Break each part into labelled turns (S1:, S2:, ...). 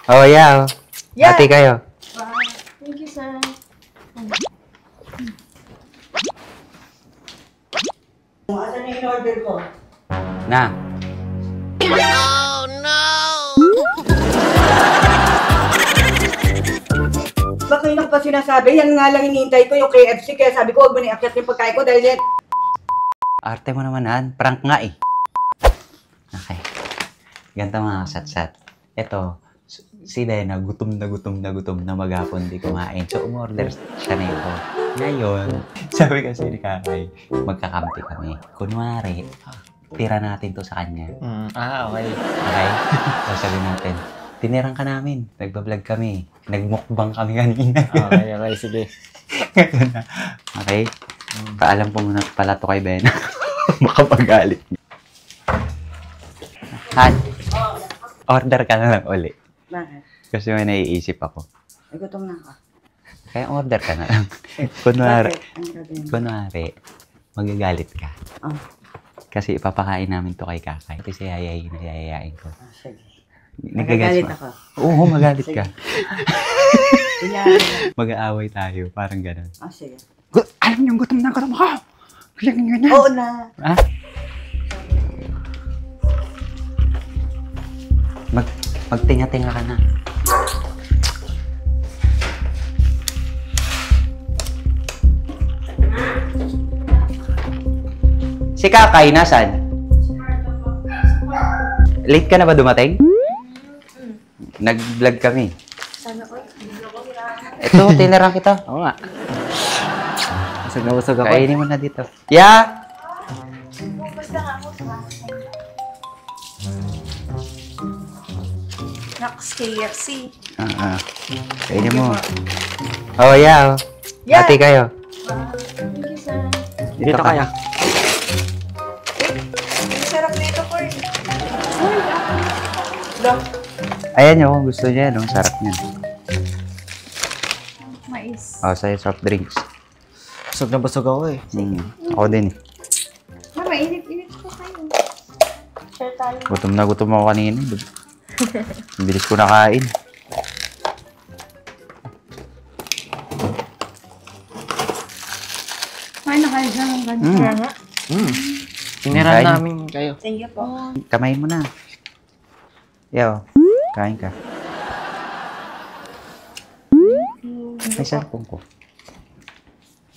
S1: Oh, yeah.
S2: Yeah.
S1: Ate kayo.
S2: Wow. Thank you, sir.
S3: Asan yung in-order ko?
S1: Na.
S4: Oh no!
S3: Baka yun pa sinasabi, yan nga lang hinihintay ko yung KFC, kaya sabi ko huwag mo niakyat yung pagkain ko dahil yan.
S1: Arte mo naman, Han. Prank nga eh. Okay. Ganito mga sat-sat. Ito, si Dena, gutom na maghapon di kumain. So, umorder siya nito. Ngayon, sabi kasi ni Kakay, magkakampi kami. Kunwari, tira natin to sa kanya.
S5: Okay.
S1: Okay? So, sabi natin, tinirang ka namin. Nagbablog kami. Nagmukbang kami kanina.
S5: Okay, sige.
S1: Okay? Paalam po muna pala to kay Bena. Makapagalit niya. Han, order ka na lang uli.
S3: Bakit?
S1: Kasi may naiisip ako.
S3: Ay, gutom na ka.
S1: Kaya order ka na lang. Kunwari,
S3: Bakit? Ang gagawin mo?
S1: kunwari, magagalit ka.
S3: Oh.
S1: Kasi ipapakain namin to kay Kakay. Kasi yayayain ko.
S3: Sige.
S1: Nagagets
S3: Nagagalit
S1: mo?
S3: ako.
S1: Oo, magalit ka.
S3: Kunyari.
S1: Mag-aaway tayo. Parang ganun.
S3: Sige.
S1: Alam niyo, gutom na ako. Ganyan.
S3: Oo na.
S1: Ha? Magtinga-tinga ka na. Si Kakay, nasan? Late ka na ba dumating? Nag-vlog kami.
S2: Sana all.
S1: Ito, tinirang kita.
S5: Oo nga. Busog na busog ako.
S1: Kainin mo na dito. Yeah!
S2: Basta nga ako sa Nax KFC.
S1: Kainin mo. Oh, yeah.
S2: Yeah.
S1: Ate kayo.
S2: Wow. Thank you, sir.
S5: Dito kaya.
S2: Ang sarap nito, Corey.
S1: Ayan yung gusto niya. Ang sarap niya.
S2: Mais.
S1: Oh, sa'yo soft drinks.
S5: Busog na busog ako eh.
S1: Ako din eh.
S2: Mama, init-init ko kayo. Share tayo.
S1: Gutom na gutom ako kanina. Ang bilis ko nakain.
S2: Ay, nakain siya ng ganito. Kaya nga.
S5: Tiniran
S1: Kain.
S5: namin kayo.
S2: Sige po.
S1: Kamay mo na. Yo, kain ka. Ay, cellphone ko.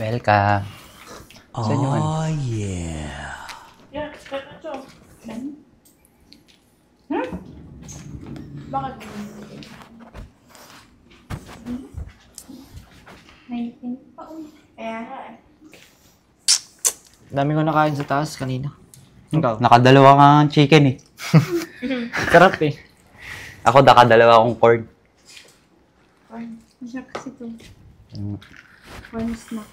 S1: Welcome. Saan yung ano?
S2: Yeah, ito. Bakit? 19 pa ulit. Kaya nga eh.
S5: Dami ko nakain sa taas kanina. Ikaw?
S1: Nakadalawa kang chicken eh.
S5: Sarap eh.
S1: Ako nakadalawa akong corn.
S2: Corn. Masarap kasi ito. Corn snack.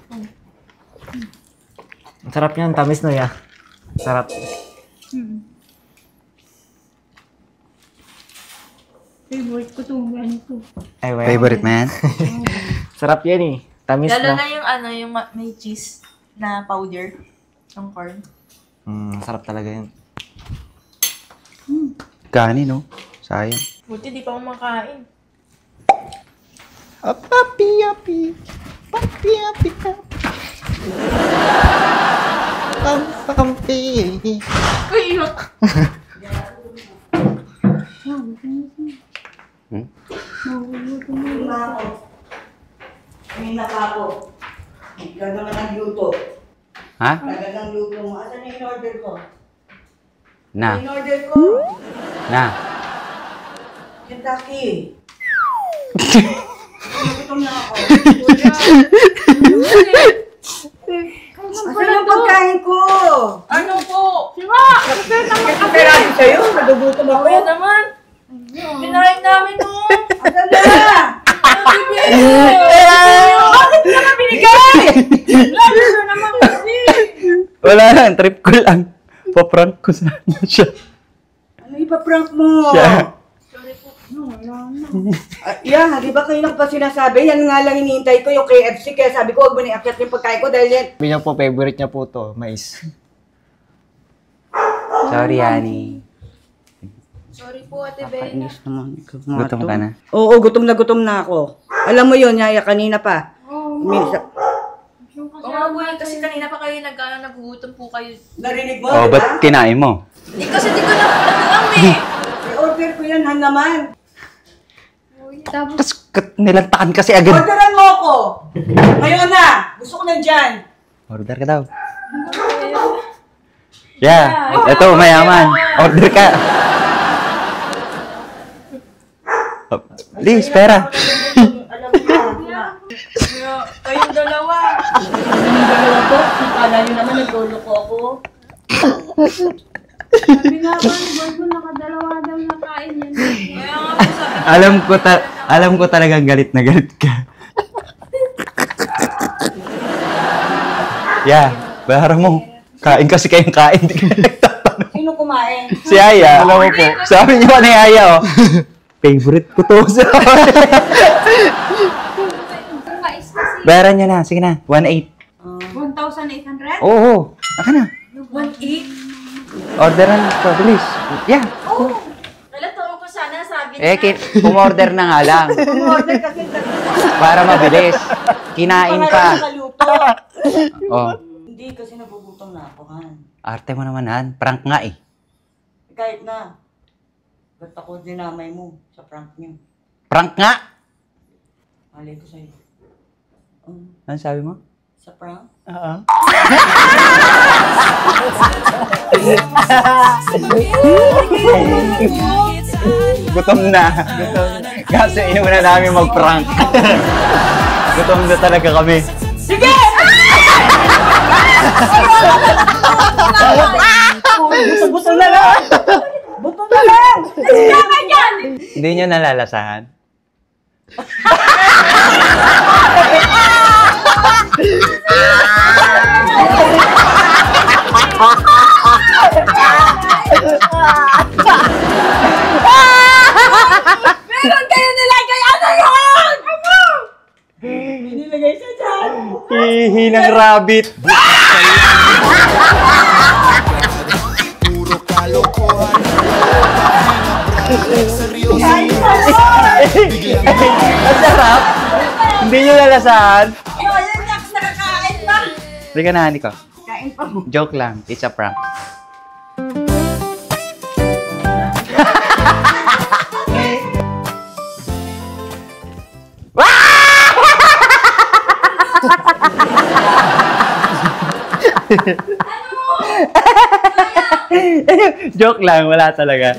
S2: Corn.
S5: Ang sarap yan. Tamis no ya. Sarap.
S2: Favorite ko ito. Ganito.
S5: Ay, well.
S1: Favorite man?
S5: Sarap yan eh. Tamis
S6: Lalo
S5: na.
S6: na yung yung may cheese na powder. Yung corn.
S5: Sarap talaga yan.
S1: Gani no? Sayang.
S6: Buti di pa kumakain.
S1: Papi. Pampi.
S6: Uy, yun.
S3: Hindi na ako. Hindi na ako. Ganda ka ng luto.
S1: Ha?
S3: Ganda ng luto mo. Asan yung in-order ko?
S1: Na.
S3: In-order ko.
S1: Na.
S3: Kentucky. Gutom na ako. Asan yung pagkain ko?
S6: Ano po?
S3: Kapirado sa'yo. Nagugutom ako.
S6: Kaya naman. Pinahin namin no.
S3: Asan na?
S6: Bakit ka na binigay? Lalo na naman kasi.
S1: Wala lang. Trip ko lang. Paprank ko sana siya.
S3: Ano ipaprank mo?
S1: Siya.
S3: Yeah, di ba kayo pa sinasabi? Yan nga lang hinihintay ko yung KFC, kaya sabi ko huwag mo niakyat yung pagkain ko dahil yan.
S5: Sabi niya po, favorite niya po to, mais.
S1: Sorry, Annie.
S2: Sorry po, Ate Bella.
S3: Kainis naman.
S1: Gutom ka na?
S3: Oo, gutom na ako. Alam mo yun, Yaya, kanina pa. Minsan,
S6: Oo nga po, kasi kanina pa kayo nagugutom po kayo.
S3: narinig mo,
S1: Oh,
S3: di ba?
S1: ba't kinain mo?
S6: Kasi di ko na alam eh.
S3: I-order ko yan, han naman.
S2: Tapos,
S1: Nilantakan kasi agad.
S3: Orderan mo ako. Ngayon na. Gusto ko nandyan.
S1: Order ka daw. Yeah, ito, mayaman. Order ka. Oh, please, pera.
S3: Alam mo na.
S6: Kayong dalawa.
S3: Yung dalawa ko, kala nyo naman nagluloko ako.
S2: sabi nga po ni Boyko, nakadalawa daw na kain yan.
S6: Kaya nga po sabi
S1: Alam ko talagang galit na galit ka. Yeah, bayaran mo. Kain kasi kayong kain. Di ka nagtatanong.
S3: Sino kumain?
S1: Si Aya. Alam mo po. Sabi niyo ni Aya, oh. Favorite ko to.
S2: Mais kasi.
S1: Bayaran niyo na. Sige na. 1.8.
S2: 1,800?
S1: Oo. Aka na.
S6: 1.8.
S1: Orderan ko. Bilis. Yeah.
S6: Nalatoon ko sana, sabi
S1: Pumorder na nga lang.
S3: Order kasi
S1: Para mabilis. Kinain pa.
S3: nakaluto.
S1: Oh.
S3: Hindi kasi nagugutom na ako, Han.
S1: Arte mo naman, Han. Prank nga eh.
S3: Kahit na. Ba't ako dinamay mo sa prank niyo?
S1: Prank nga!
S3: Malay ko sa'yo.
S1: Ano sabi mo?
S3: Sa prank?
S1: Oo. Gutom na. Kasi inuuna namin mag-prank. Gutom na talaga kami.
S3: Buto na lang! Buto na lang!
S1: Hindi nyo nalalasahan?
S6: Meron kayo nilagay! Ano yun?
S3: Nilagay siya dyan!
S1: Hihi ng rabbit.
S4: Puro kalokohan.
S1: Ang sarap. Hindi nyo nalasahan?
S6: Ayun, nakakain pa.
S1: Hindi ka na, Nico.
S3: Kain pa mo.
S1: Joke lang. It's a prank. Joke lang, wala talaga.